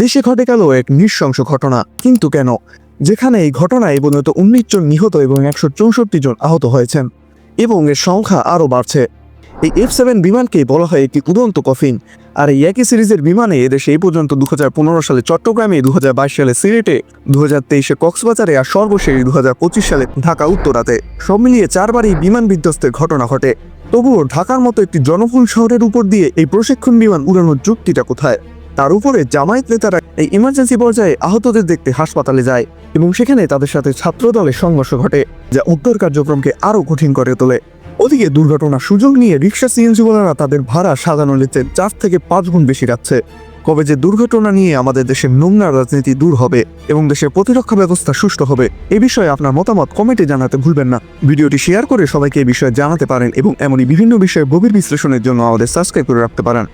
দেশে ঘটে গেল এক নৃশংস ঘটনা, কিন্তু কেন? যেখানে এই ঘটনায় এই পর্যন্ত 19 জন নিহত এবং 164 জন আহত হয়েছেন এবং এর সংখ্যা আরও বাড়ছে। এই F7 বিমানকে বলা হয় একটি উড়ন্ত কফিন। আর এই একই সিরিজের বিমানে এদেশে এই পর্যন্ত 2015 সালে চট্টগ্রামে, 2022 সালে সিলেটে, 2023-এ কক্সবাজারে আর সর্বশেষ 2025 সালে ঢাকা উত্তরাতে সব মিলিয়ে 4বারই বিমান বিধ্বস্তের ঘটনা ঘটে। তবুও ঢাকার মতো একটি জনবহুল শহরের উপর দিয়ে এই প্রশিক্ষণ বিমান উড়ানোর যুক্তিটা কোথায়? তার উপরে জামায়াত নেতারা এই ইমার্জেন্সি পর্যায়ে আহতদের দেখতে হাসপাতালে যায় এবং সেখানে তাদের সাথে ছাত্রদলের সংঘর্ষ ঘটে, যা উদ্ধার কার্যক্রমকে আরও কঠিন করে তোলে। ওদিকে দুর্ঘটনার সুযোগ নিয়ে রিক্সা সিএনজিওয়ালারা তাদের ভাড়া সাজানো নিতে 4 থেকে 5 গুণ বেশি রাখছে। কবে যে দুর্ঘটনা নিয়ে আমাদের দেশের নোংরা রাজনীতি দূর হবে এবং দেশের প্রতিরক্ষা ব্যবস্থা সুষ্ঠু হবে, এ বিষয়ে আপনার মতামত কমেন্টে জানাতে ভুলবেন না। ভিডিওটি শেয়ার করে সবাইকে এই বিষয়ে জানাতে পারেন এবং এমনই বিভিন্ন বিষয়ে গভীর বিশ্লেষণের জন্য আমাদের সাবস্ক্রাইব করে রাখতে পারেন।